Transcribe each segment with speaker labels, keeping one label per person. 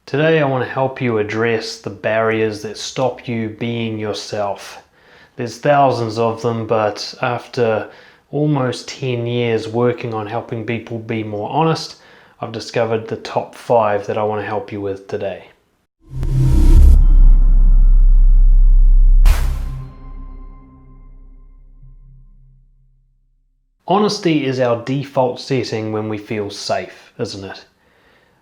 Speaker 1: Today I want to help you address the barriers that stop you being yourself. There's thousands of them, but after almost 10 years working on helping people be more honest, I've discovered the top 5 that I want to help you with today. Honesty is our default setting when we feel safe, isn't it?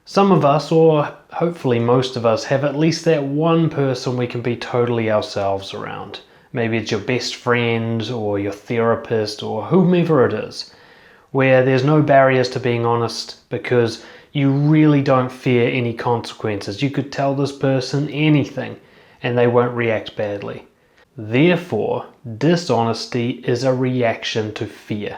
Speaker 1: Some of us, or hopefully most of us, have at least that one person we can be totally ourselves around. Maybe it's your best friend or your therapist or whomever it is, where there's no barriers to being honest because you really don't fear any consequences. You could tell this person anything and they won't react badly. Therefore, dishonesty is a reaction to fear.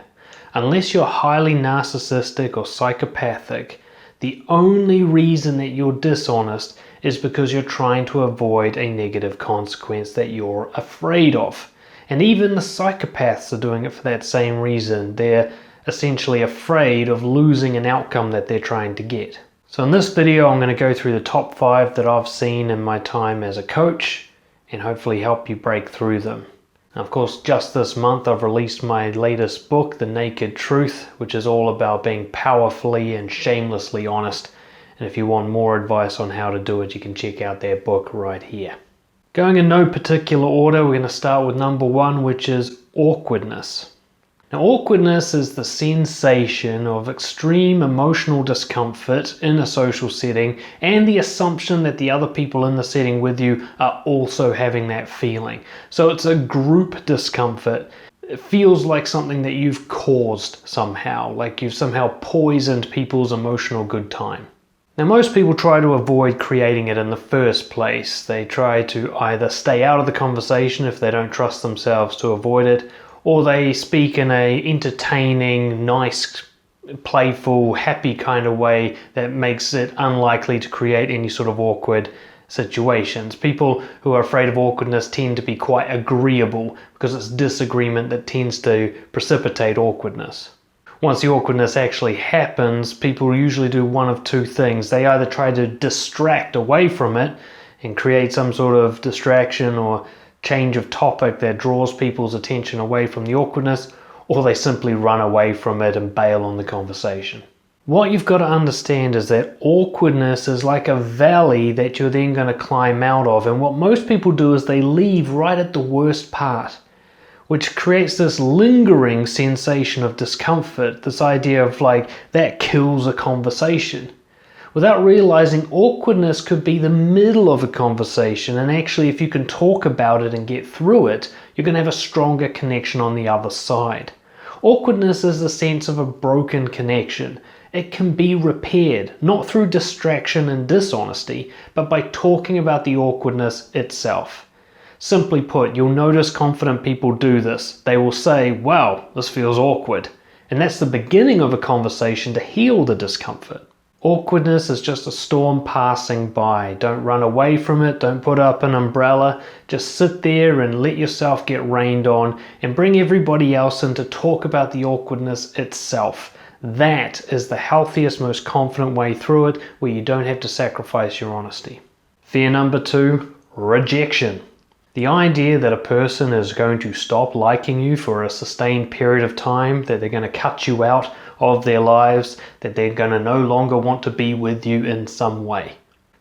Speaker 1: Unless you're highly narcissistic or psychopathic, the only reason that you're dishonest is because you're trying to avoid a negative consequence that you're afraid of. And even the psychopaths are doing it for that same reason. They're essentially afraid of losing an outcome that they're trying to get. So in this video, I'm going to go through the top 5 that I've seen in my time as a coach and hopefully help you break through them. Of course, just this month I've released my latest book, The Naked Truth, which is all about being powerfully and shamelessly honest. And if you want more advice on how to do it, you can check out that book right here. Going in no particular order, we're going to start with number 1, which is awkwardness. Now, awkwardness is the sensation of extreme emotional discomfort in a social setting and the assumption that the other people in the setting with you are also having that feeling. So it's a group discomfort. It feels like something that you've caused somehow, like you've somehow poisoned people's emotional good time. Now, most people try to avoid creating it in the first place. They try to either stay out of the conversation if they don't trust themselves to avoid it, or they speak in a entertaining, nice, playful, happy kind of way that makes it unlikely to create any sort of awkward situations. People who are afraid of awkwardness tend to be quite agreeable because it's disagreement that tends to precipitate awkwardness. Once the awkwardness actually happens, people usually do one of two things. They either try to distract away from it and create some sort of distraction or change of topic that draws people's attention away from the awkwardness, or they simply run away from it and bail on the conversation. What you've got to understand is that awkwardness is like a valley that you're then going to climb out of, and what most people do is they leave right at the worst part, which creates this lingering sensation of discomfort, this idea of like that kills a conversation. Without realizing awkwardness could be the middle of a conversation, and actually if you can talk about it and get through it, you're going to have a stronger connection on the other side. Awkwardness is the sense of a broken connection. It can be repaired, not through distraction and dishonesty, but by talking about the awkwardness itself. Simply put, you'll notice confident people do this. They will say, "Wow, this feels awkward." And that's the beginning of a conversation to heal the discomfort. Awkwardness is just a storm passing by. Don't run away from it. Don't put up an umbrella. Just sit there and let yourself get rained on and bring everybody else in to talk about the awkwardness itself. That is the healthiest, most confident way through it, where you don't have to sacrifice your honesty. Fear number 2, rejection. The idea that a person is going to stop liking you for a sustained period of time, that they're going to cut you out of their lives, that they're going to no longer want to be with you in some way.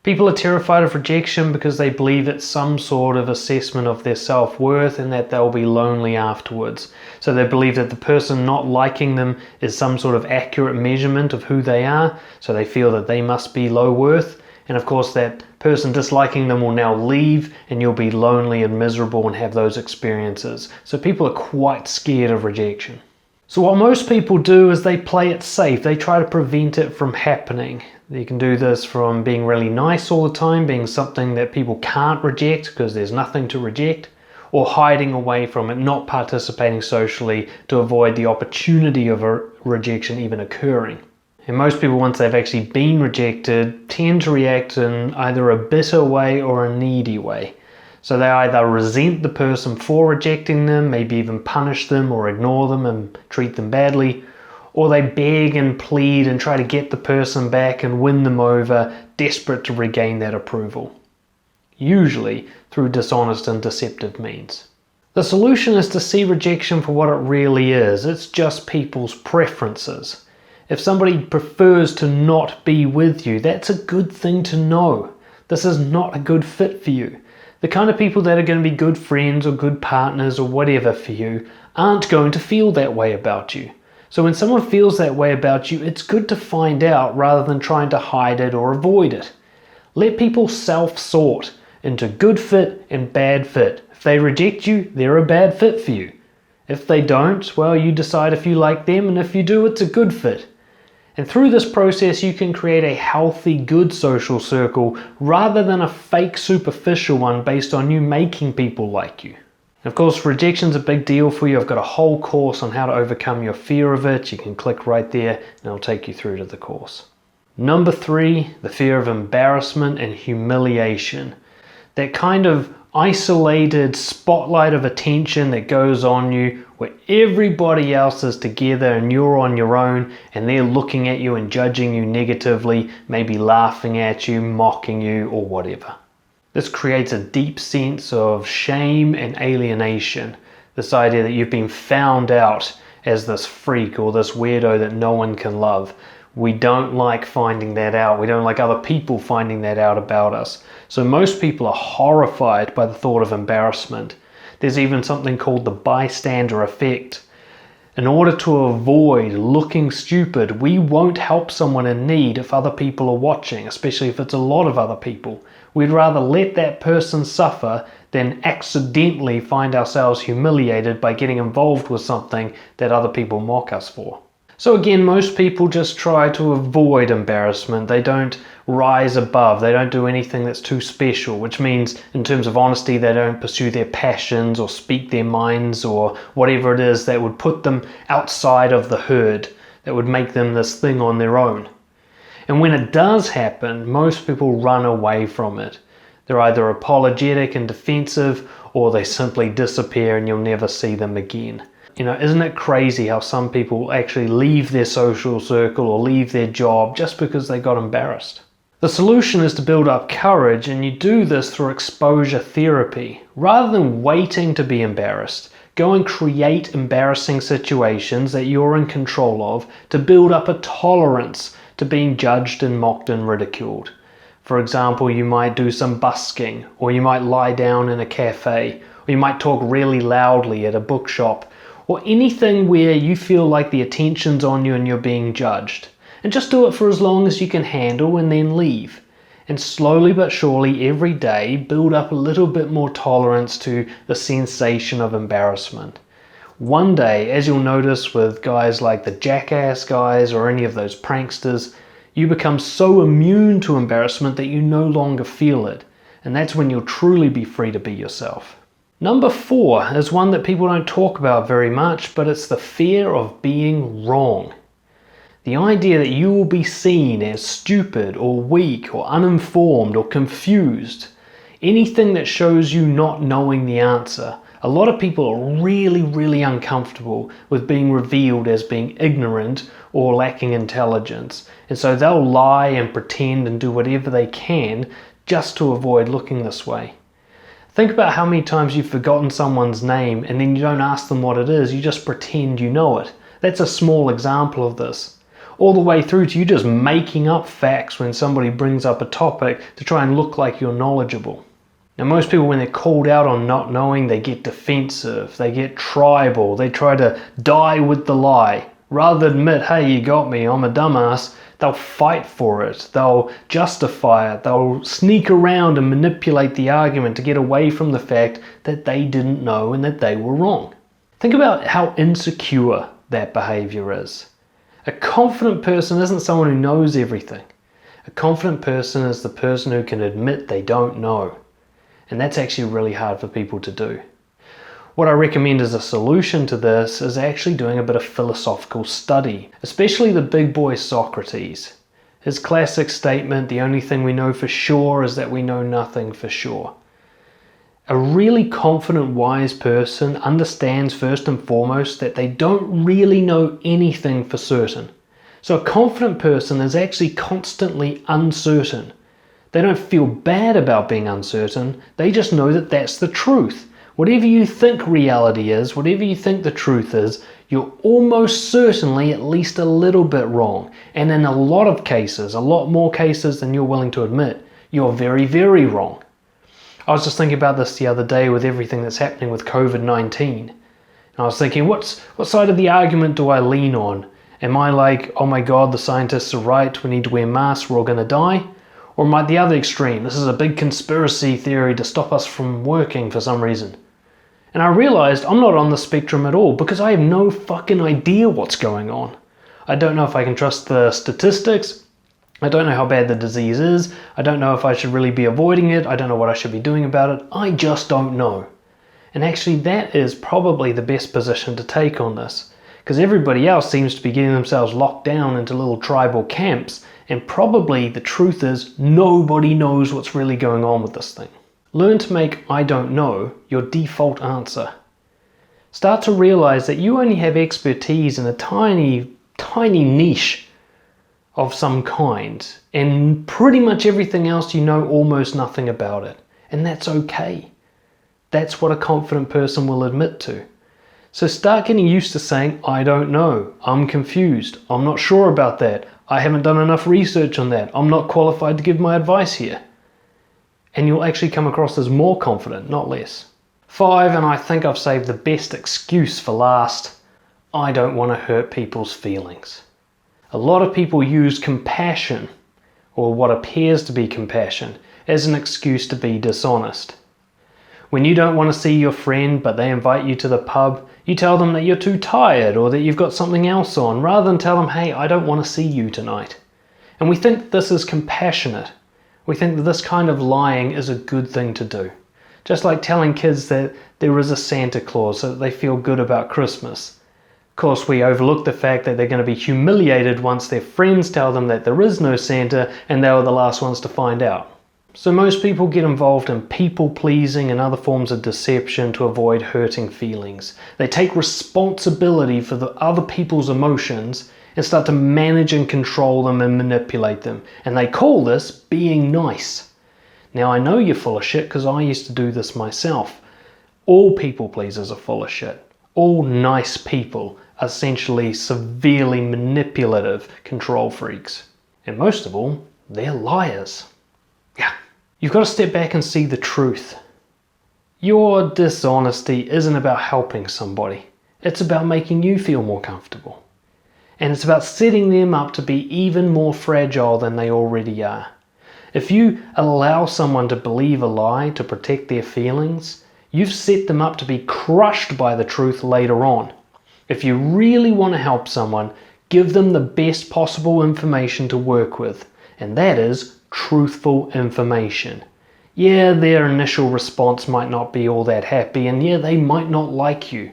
Speaker 1: People are terrified of rejection because they believe it's some sort of assessment of their self-worth and that they'll be lonely afterwards. So they believe that the person not liking them is some sort of accurate measurement of who they are, so they feel that they must be low worth. And of course that person disliking them will now leave and you'll be lonely and miserable and have those experiences. So people are quite scared of rejection. So what most people do is they play it safe. They try to prevent it from happening. You can do this from being really nice all the time, being something that people can't reject because there's nothing to reject, or hiding away from it, not participating socially to avoid the opportunity of a rejection even occurring. And most people, once they've actually been rejected, tend to react in either a bitter way or a needy way. So they either resent the person for rejecting them, maybe even punish them or ignore them and treat them badly, or they beg and plead and try to get the person back and win them over desperate to regain that approval, usually through dishonest and deceptive means. The solution is to see rejection for what it really is. It's just people's preferences. If somebody prefers to not be with you, that's a good thing to know. This is not a good fit for you. The kind of people that are going to be good friends or good partners or whatever for you aren't going to feel that way about you. So when someone feels that way about you, it's good to find out rather than trying to hide it or avoid it. Let people self-sort into good fit and bad fit. If they reject you, they're a bad fit for you. If they don't, well, you decide if you like them, and if you do, it's a good fit. And through this process, you can create a healthy, good social circle rather than a fake, superficial one based on you making people like you. Of course, rejection's a big deal for you. I've got a whole course on how to overcome your fear of it. You can click right there and I'll take you through to the course. Number 3, the fear of embarrassment and humiliation. That kind of isolated spotlight of attention that goes on you where everybody else is together and you're on your own and they're looking at you and judging you negatively, maybe laughing at you, mocking you, or whatever. This creates a deep sense of shame and alienation. This idea that you've been found out as this freak or this weirdo that no one can love. We don't like finding that out. We don't like other people finding that out about us. So most people are horrified by the thought of embarrassment. There's even something called the bystander effect. In order to avoid looking stupid, we won't help someone in need if other people are watching, especially if it's a lot of other people. We'd rather let that person suffer than accidentally find ourselves humiliated by getting involved with something that other people mock us for. So again, most people just try to avoid embarrassment. They don't rise above. They don't do anything that's too special, which means in terms of honesty, they don't pursue their passions or speak their minds or whatever it is that would put them outside of the herd, that would make them this thing on their own. And when it does happen, most people run away from it. They're either apologetic and defensive, or they simply disappear and you'll never see them again. You know, isn't it crazy how some people actually leave their social circle or leave their job just because they got embarrassed? The solution is to build up courage, and you do this through exposure therapy. Rather than waiting to be embarrassed, go and create embarrassing situations that you're in control of to build up a tolerance to being judged and mocked and ridiculed. For example, you might do some busking, or you might lie down in a cafe, or you might talk really loudly at a bookshop, or anything where you feel like the attention's on you and you're being judged. And just do it for as long as you can handle and then leave. And slowly but surely every day build up a little bit more tolerance to the sensation of embarrassment. One day, as you'll notice with guys like the Jackass guys or any of those pranksters, you become so immune to embarrassment that you no longer feel it. And that's when you'll truly be free to be yourself. Number 4 is one that people don't talk about very much, but it's the fear of being wrong. The idea that you will be seen as stupid or weak or uninformed or confused. Anything that shows you not knowing the answer. A lot of people are really uncomfortable with being revealed as being ignorant or lacking intelligence. And so they'll lie and pretend and do whatever they can just to avoid looking this way. Think about how many times you've forgotten someone's name and then you don't ask them what it is, you just pretend you know it. That's a small example of this. All the way through to you just making up facts when somebody brings up a topic to try and look like you're knowledgeable. Now most people, when they're called out on not knowing, they get defensive, they get tribal, they try to die with the lie. Rather than admit, hey, you got me, I'm a dumbass, they'll fight for it, they'll justify it, they'll sneak around and manipulate the argument to get away from the fact that they didn't know and that they were wrong. Think about how insecure that behavior is. A confident person isn't someone who knows everything. A confident person is the person who can admit they don't know. And that's actually really hard for people to do. What I recommend as a solution to this is actually doing a bit of philosophical study, especially the big boy Socrates. His classic statement, the only thing we know for sure is that we know nothing for sure. A really confident, wise person understands first and foremost that they don't really know anything for certain. So a confident person is actually constantly uncertain. They don't feel bad about being uncertain, they just know that that's the truth. Whatever you think reality is, whatever you think the truth is, you're almost certainly at least a little bit wrong. And in a lot of cases, a lot more cases than you're willing to admit, you're very, very wrong. I was just thinking about this the other day with everything that's happening with COVID-19. And I was thinking, what side of the argument do I lean on? Am I like, oh my God, the scientists are right, we need to wear masks, we're all going to die? Or am I the other extreme? This is a big conspiracy theory to stop us from working for some reason. And I realized I'm not on the spectrum at all because I have no fucking idea what's going on. I don't know if I can trust the statistics. I don't know how bad the disease is. I don't know if I should really be avoiding it. I don't know what I should be doing about it. I just don't know. And actually that is probably the best position to take on this, because everybody else seems to be getting themselves locked down into little tribal camps, and probably the truth is nobody knows what's really going on with this thing. Learn to make I don't know your default answer. Start to realize that you only have expertise in a tiny, tiny niche of some kind, and pretty much everything else you know almost nothing about it. And that's okay. That's what a confident person will admit to. So start getting used to saying, I don't know, I'm confused, I'm not sure about that, I haven't done enough research on that, I'm not qualified to give my advice here. And you'll actually come across as more confident, not less. 5, and I think I've saved the best excuse for last, I don't want to hurt people's feelings. A lot of people use compassion, or what appears to be compassion, as an excuse to be dishonest. When you don't want to see your friend but they invite you to the pub, you tell them that you're too tired or that you've got something else on, rather than tell them, hey, I don't want to see you tonight. And we think this is compassionate. We think that this kind of lying is a good thing to do. Just like telling kids that there is a Santa Claus so that they feel good about Christmas. Of course, we overlook the fact that they're going to be humiliated once their friends tell them that there is no Santa and they were the last ones to find out. So most people get involved in people-pleasing and other forms of deception to avoid hurting feelings. They take responsibility for the other people's emotions and start to manage and control them and manipulate them. And they call this being nice. Now I know you're full of shit because I used to do this myself. All people pleasers are full of shit. All nice people are essentially severely manipulative control freaks. And most of all, they're liars. Yeah. You've got to step back and see the truth. Your dishonesty isn't about helping somebody. It's about making you feel more comfortable. And it's about setting them up to be even more fragile than they already are. If you allow someone to believe a lie to protect their feelings, you've set them up to be crushed by the truth later on. If you really want to help someone, give them the best possible information to work with, and that is truthful information. Yeah, their initial response might not be all that happy, and yeah, they might not like you,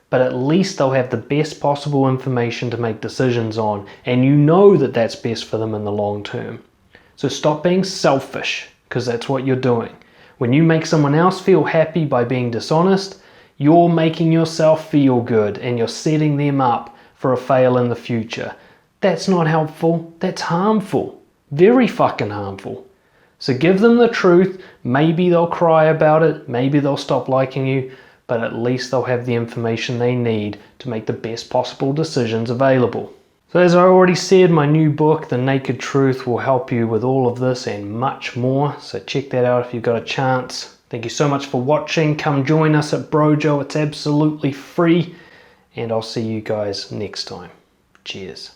Speaker 1: but at least they'll have the best possible information to make decisions on, and you know that that's best for them in the long term. So stop being selfish, because that's what you're doing. When you make someone else feel happy by being dishonest, you're making yourself feel good and you're setting them up for a fail in the future. That's not helpful, that's harmful. Very fucking harmful. So give them the truth, maybe they'll cry about it, maybe they'll stop liking you, but at least they'll have the information they need to make the best possible decisions available. So as I already said, my new book, The Naked Truth, will help you with all of this and much more. So check that out if you've got a chance. Thank you so much for watching. Come join us at BROJO. It's absolutely free. And I'll see you guys next time. Cheers.